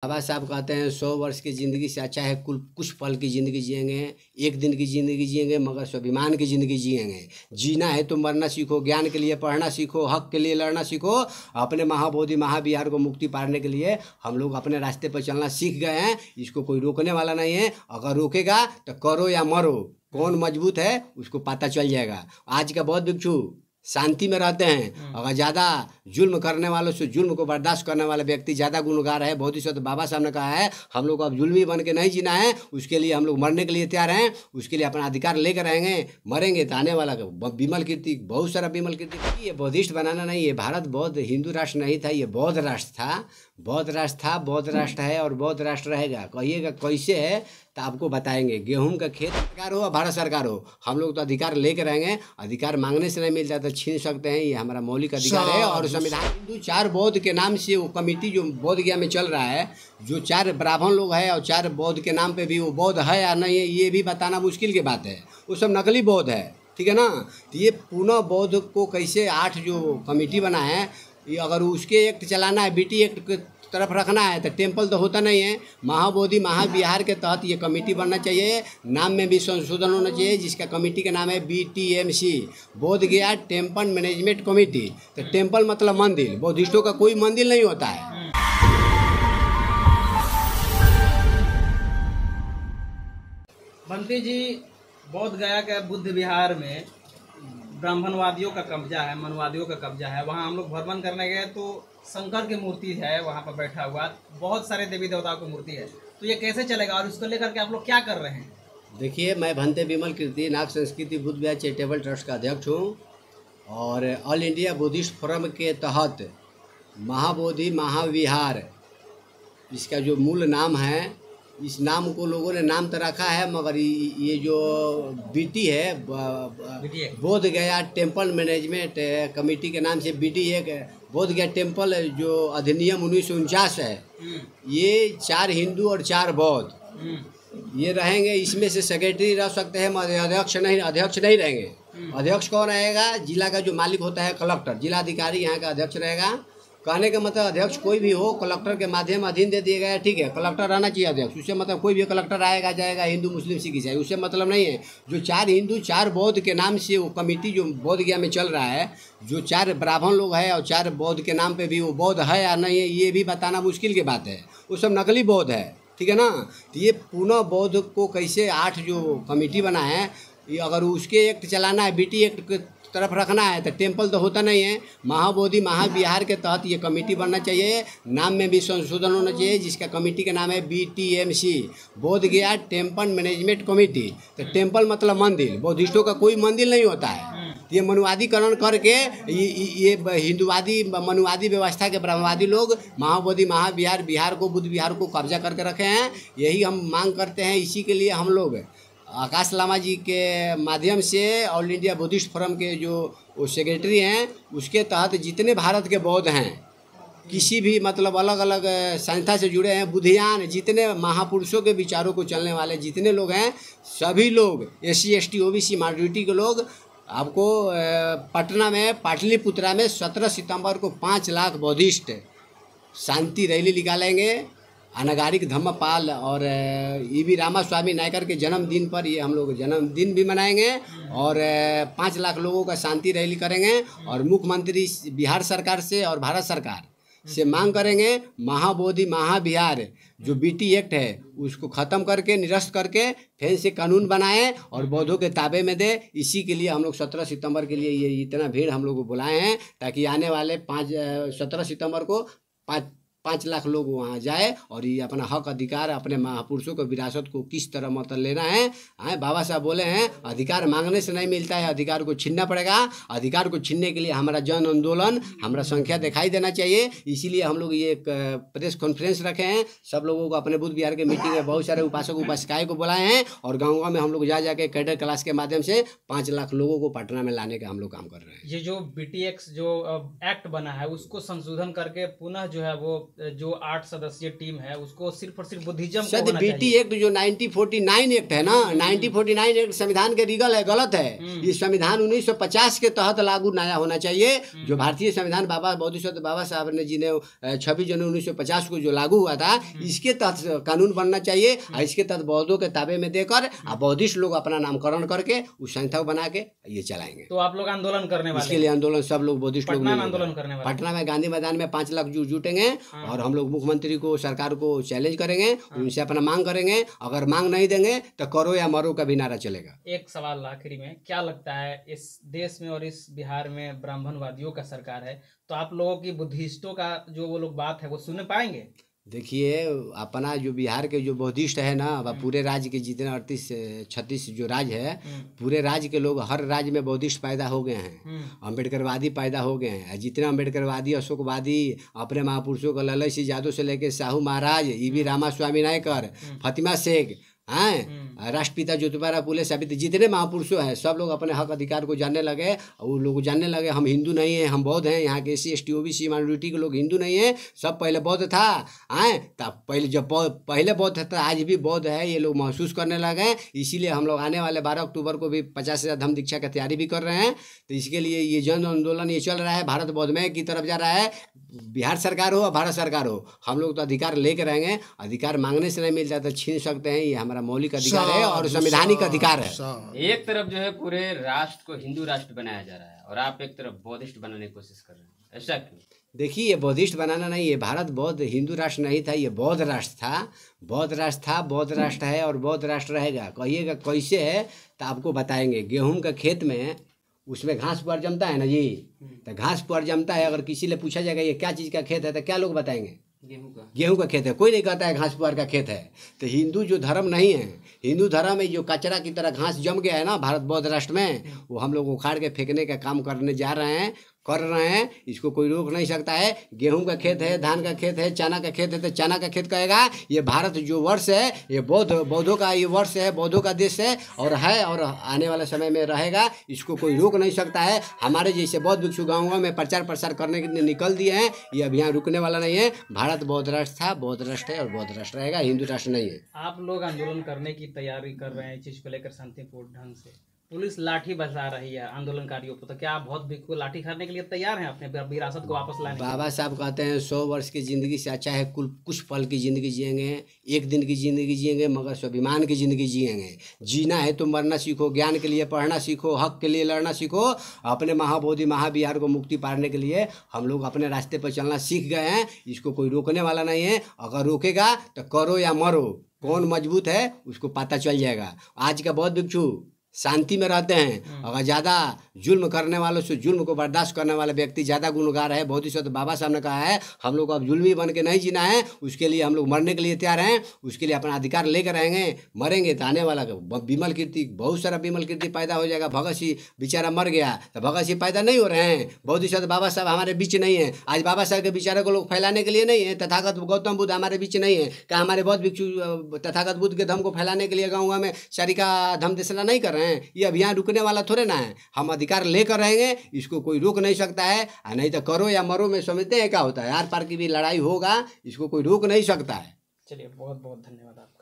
बाबा साहब कहते हैं 100 वर्ष की ज़िंदगी से अच्छा है कुछ पल की ज़िंदगी जिएंगे, एक दिन की ज़िंदगी जिएंगे मगर स्वाभिमान की ज़िंदगी जिएंगे। जीना है तो मरना सीखो, ज्ञान के लिए पढ़ना सीखो, हक के लिए लड़ना सीखो। अपने महाबोधि महाविहार को मुक्ति पाने के लिए हम लोग अपने रास्ते पर चलना सीख गए हैं। इसको कोई रोकने वाला नहीं है। अगर रोकेगा तो करो या मरो, कौन मजबूत है उसको पता चल जाएगा। आज का बौद्ध भिक्षु शांति में रहते हैं। अगर ज़्यादा जुल्म करने वालों से, जुल्म को बर्दाश्त करने वाला व्यक्ति ज़्यादा गुनहगार है। बोधिसत्व बाबा साहब ने कहा है हम लोग को अब जुल्मी बन के नहीं जीना है, उसके लिए हम लोग मरने के लिए तैयार हैं, उसके लिए अपना अधिकार लेकर रहेंगे। मरेंगे तो आने वाला विमल कीर्ति, बहुत सारा विमल कीर्ति। ये बौद्धिस्ट बनाना नहीं, ये भारत बौद्ध हिंदू राष्ट्र नहीं था, ये बौद्ध राष्ट्र था। बौद्ध राष्ट्र था, बौद्ध राष्ट्र है और बौद्ध राष्ट्र रहेगा। कहिएगा कैसे है तो आपको बताएंगे। गेहूं का खेत सरकार हो या भारत सरकार हो, हम लोग तो अधिकार लेकर रहेंगे। अधिकार मांगने से नहीं मिलता तो छीन सकते हैं, ये हमारा मौलिक अधिकार है। और संविधान हिंदू 4 बौद्ध के नाम से वो कमेटी जो बोध गया में चल रहा है, जो 4 ब्राह्मण लोग हैं और 4 बौद्ध के नाम पे भी वो बौद्ध है या नहीं है ये भी बताना मुश्किल की बात है। वो सब नकली बौद्ध है, ठीक है ना। तो ये पुनः बौद्ध को कैसे 8 जो कमेटी बना है, ये अगर उसके एक्ट चलाना है, बीटी एक्ट के तरफ रखना है तो टेम्पल तो होता नहीं है। महाबोधि महाविहार के तहत ये कमेटी बनना चाहिए। नाम में भी संशोधन होना चाहिए, जिसका कमेटी का नाम है BTMC, बोध गया टेम्पल मैनेजमेंट कमेटी। तो टेम्पल मतलब मंदिर, बौद्धिस्टों का कोई मंदिर नहीं होता है। बंटी जी, बोध गया के बुद्ध विहार में ब्राह्मणवादियों का कब्जा है, मनवादियों का कब्जा है। वहाँ हम लोग भ्रमण करने गए तो शंकर की मूर्ति है वहाँ पर बैठा हुआ, बहुत सारे देवी देवताओं की मूर्ति है। तो ये कैसे चलेगा और इसको लेकर के आप लोग क्या कर रहे हैं? देखिए, मैं भंते विमल कीर्ति नाग संस्कृति बुद्ध विहार चैरिटेबल ट्रस्ट का अध्यक्ष हूँ और ऑल इंडिया बुद्धिस्ट फोरम के तहत महाबोधि महाविहार, इसका जो मूल नाम है, इस नाम को लोगों ने नाम तो रखा है मगर ये जो बीटी है, बोध गया टेम्पल मैनेजमेंट कमेटी के नाम से BT एक बोध गया टेम्पल जो अधिनियम 1949 है, ये 4 हिंदू और 4 बौद्ध ये रहेंगे। इसमें से सेक्रेटरी रह सकते हैं मगर अध्यक्ष नहीं रहेंगे। अध्यक्ष कौन रहेगा? जिला का जो मालिक होता है कलेक्टर, जिलाधिकारी यहाँ का अध्यक्ष रहेगा। कहने का मतलब अध्यक्ष कोई भी हो, कलेक्टर के माध्यम अधीन दे दिया गया है, ठीक है। कलेक्टर रहना चाहिए अध्यक्ष, उससे मतलब कोई भी कलेक्टर आएगा जाएगा, हिंदू मुस्लिम सिख ईसाई, उससे मतलब नहीं है। जो 4 हिंदू 4 बौद्ध के नाम से वो कमेटी जो बोध गया में चल रहा है, जो 4 ब्राह्मण लोग हैं और 4 बौद्ध के नाम पे भी वो बौद्ध है या नहीं है ये भी बताना मुश्किल की बात है। वो सब नकली बौद्ध है, ठीक है ना। तो ये पुनः बौद्ध को कैसे 8 जो कमेटी बना है, ये अगर उसके एक्ट चलाना है, BT एक्ट के तरफ रखना है तो टेम्पल तो होता नहीं है। महाबोधि महाविहार के तहत ये कमेटी बनना चाहिए। नाम में भी संशोधन होना चाहिए, जिसका कमेटी का नाम है BTMC, बोध गया टेम्पल मैनेजमेंट कमेटी। तो टेम्पल मतलब मंदिर, बौद्धिस्टों का कोई मंदिर नहीं होता है। ये मनुवादीकरण करके ये हिंदुवादी मनुवादी व्यवस्था के ब्रह्मवादी लोग महाबोधि महाविहार बिहार को, बुद्ध विहार को कब्जा करके रखे हैं। यही हम मांग करते हैं। इसी के लिए हम लोग आकाश लामा जी के माध्यम से ऑल इंडिया बुद्धिस्ट फोरम के जो सेक्रेटरी हैं, उसके तहत जितने भारत के बौद्ध हैं, किसी भी मतलब अलग अलग संस्था से जुड़े हैं, बुद्धियान, जितने महापुरुषों के विचारों को चलने वाले जितने लोग हैं, सभी लोग SC ST OBC माइनॉरिटी के लोग आपको पटना में पाटलिपुत्रा में 17 सितंबर को 5 लाख बौद्धिस्ट शांति रैली निकालेंगे। अनागारिक धम्मपाल और EV रामास्वामी नायकर के जन्मदिन पर ये हम लोग जन्मदिन भी मनाएंगे और 5 लाख लोगों का शांति रैली करेंगे। और मुख्यमंत्री बिहार सरकार से और भारत सरकार से मांग करेंगे महाबोधि महाविहार जो BT एक्ट है उसको ख़त्म करके, निरस्त करके फिर से कानून बनाएं और बौद्धों के ताबे में दे। इसी के लिए हम लोग 17 सितंबर के लिए ये इतना भीड़ हम लोग को बुलाए हैं, ताकि आने वाले 17 सितंबर को 5 लाख लोग वहाँ जाए और ये अपना हक अधिकार, अपने महापुरुषों को विरासत को किस तरह मतलब लेना है। बाबा साहब बोले हैं अधिकार मांगने से नहीं मिलता है, अधिकार को छीनना पड़ेगा। अधिकार को छीनने के लिए हमारा जन आंदोलन, हमारा संख्या दिखाई देना चाहिए। इसीलिए हम लोग ये एक प्रेस कॉन्फ्रेंस रखे हैं। सब लोगों को अपने बुद्ध विहार के मीटिंग में बहुत सारे उपासक उपासिकाएँ को बुलाए हैं और गाँव में हम लोग जा जाके कैडर क्लास के माध्यम से 5 लाख लोगों को पटना में लाने का हम लोग काम कर रहे हैं। ये जो BTX जो एक्ट बना है उसको संशोधन करके पुनः जो है वो जो 8 सदस्यीय टीम है उसको सिर्फ और सिर्फ बुद्धिज्म को सद होना बीटी चाहिए। एक्ट जो 1949 एक्ट है ना, 1949 एक्ट संविधान के रीगल है, गलत है। ये संविधान 1950 के तहत लागू नया होना चाहिए। जो भारतीय संविधान बाबा बौद्धिस्ट बाबा साहब ने जी ने 26 जनवरी 1950 को जो लागू हुआ था, इसके तहत कानून बनना चाहिए। और इसके तहत बौद्धों के ताबे में देकर बौद्धिस्ट लोग अपना नामकरण करके उस संस्था को बना के ये चलाएंगे। तो आप लोग आंदोलन करने वाले इसके लिए आंदोलन सब लोग बौद्धिस्ट लोग पटना में मिलेंगे। आंदोलन करने वाले पटना में गांधी मैदान में 5 लाख जुटेंगे और हम लोग मुख्यमंत्री को, सरकार को चैलेंज करेंगे, उनसे अपना मांग करेंगे। अगर मांग नहीं देंगे तो करो या मरो का भी नारा चलेगा। एक सवाल आखिरी में, क्या लगता है इस देश में और इस बिहार में ब्राह्मणवादियों का सरकार है, तो आप लोगों की बुद्धिस्टों का जो वो लोग बात है वो सुन पाएंगे? देखिए, अपना जो बिहार के जो बौद्धिस्ट है ना, वह पूरे राज्य के जितने 38-36 जो राज्य है, पूरे राज्य के लोग, हर राज्य में बौद्धिस्ट पैदा हो गए हैं, अम्बेडकरवादी पैदा हो गए हैं। जितने अम्बेडकरवादी, अशोकवादी, अपने महापुरुषों को ललन सिंह यादव से लेके साहू महाराज, ईवी रामास्वामी नायकर, फतिमा शेख, हैं, राष्ट्रपिता ज्योतिबा फुले, सावित्री, जितने महापुरुषों हैं, सब लोग अपने हक अधिकार को जानने लगे। और वो लोग जानने लगे हम हिंदू नहीं हैं, हम बौद्ध हैं। यहाँ के SC ST OBC माइनॉरिटी के लोग हिंदू नहीं हैं, सब पहले बौद्ध था। हैं, तब पहले जब पहले बौद्ध था, आज भी बौद्ध है, ये लोग महसूस करने लगे। इसीलिए हम लोग आने वाले 12 अक्टूबर को भी 50 से धम्म दीक्षा की तैयारी भी कर रहे हैं। तो इसके लिए ये जन आंदोलन ये चल रहा है, भारत बौद्धमय की तरफ जा रहा है। बिहार सरकार हो, भारत सरकार हो, हम लोग तो अधिकार लेके रहेंगे। अधिकार मांगने से नहीं मिलता तो छीन सकते हैं, ये हमारा मौलिक अधिकार है और संवैधानिक अधिकार है। एक तरफ जो है पूरे राष्ट्र को हिंदू राष्ट्र बनाया जा रहा है और आप एक तरफ बौद्धिस्ट बनाने की कोशिश कर रहे हैं, ऐसा क्यों? देखिए, ये बौद्धिस्ट बनाना नहीं, ये भारत बौद्ध हिंदू राष्ट्र नहीं था, ये बौद्ध राष्ट्र था। बौद्ध राष्ट्र था, बौद्ध राष्ट्र है और बौद्ध राष्ट्र रहेगा। कहिएगा कैसे है तो आपको बताएंगे। गेहूं का खेत में उसमें घास पुआर जमता है ना जी, तो घास पुआर जमता है। अगर किसी से पूछा जाएगा ये क्या चीज़ का खेत है तो क्या लोग बताएंगे? गेहूं का खेत है। कोई नहीं कहता है घास पुआर का खेत है। तो हिंदू जो धर्म नहीं है, हिंदू धर्म में जो कचरा की तरह घास जम गया है ना भारत बौद्ध राष्ट्र में, वो हम लोग उखाड़ के फेंकने का काम करने जा रहे हैं, कर रहे हैं। इसको कोई रोक नहीं सकता है। गेहूं का खेत है, धान का खेत है, चना का खेत है तो चना का खेत कहेगा। ये भारत जो वर्ष है, ये बौद्धों का ये वर्ष है, बौद्धों का देश है और आने वाला समय में रहेगा। इसको कोई रोक नहीं सकता है। हमारे जैसे बौद्ध भिक्षु गाँव में प्रचार प्रसार करने के लिए निकल दिए हैं। ये अभियान रुकने वाला नहीं है। भारत बौद्ध राष्ट्र था, बौद्ध राष्ट्र है और बौद्ध राष्ट्र रहेगा, हिंदू राष्ट्र नहीं है। आप लोग आंदोलन करने की तैयारी कर रहे हैं इस चीज़ को लेकर शांतिपूर्ण ढंग से, पुलिस लाठी बरसा रही है आंदोलनकारियों पर, तो क्या आप बहुत भिक्खु लाठी खाने के लिए तैयार हैं अपने विरासत को वापस लाने? बाबा साहब कहते हैं 100 वर्ष की ज़िंदगी से अच्छा है कुछ पल की ज़िंदगी जिएंगे, एक दिन की ज़िंदगी जिएंगे मगर स्वाभिमान की ज़िंदगी जिएंगे। जीना है तो मरना सीखो, ज्ञान के लिए पढ़ना सीखो, हक के लिए लड़ना सीखो। अपने महाबोधि महाविहार को मुक्ति पाने के लिए हम लोग अपने रास्ते पर चलना सीख गए हैं। इसको कोई रोकने वाला नहीं है। अगर रोकेगा तो करो या मरो, कौन मजबूत है उसको पता चल जाएगा। आज का बौद्ध भिक्षु शांति में रहते हैं। अगर ज़्यादा जुल्म करने वालों से, जुल्म को बर्दाश्त करने वाला व्यक्ति ज़्यादा गुनहगार है। बौद्धिस्ट बाबा साहब ने कहा है हम लोग अब जुल्मी बन के नहीं जीना है। उसके लिए हम लोग मरने के लिए तैयार हैं। उसके लिए अपना अधिकार लेकर रहेंगे। मरेंगे तो आने वाला विमल कीर्ति, बहुत सारा विमल कीर्ति पैदा हो जाएगा। भगत सिंह बेचारा मर गया तो भगत सिंह पैदा नहीं हो रहे हैं। बौद्धिस्ट बाबा साहब हमारे बीच नहीं है। आज बाबा साहब के बेचारे को लोग फैलाने के लिए नहीं है। तथागत गौतम बुद्ध हमारे बीच नहीं है। क्या हमारे बौद्ध भिक्षु तथागत बुद्ध के धर्म को फैलाने के लिए गाँव में सारिका धर्म देशना नहीं कर रहे हैं? ये अभियान रुकने वाला थोड़े ना है। हम अधिकार लेकर रहेंगे, इसको कोई रोक नहीं सकता है। नहीं तो करो या मरो में समझते हैं क्या होता है। आर पार की भी लड़ाई होगा, इसको कोई रोक नहीं सकता है। चलिए, बहुत बहुत धन्यवाद आपका।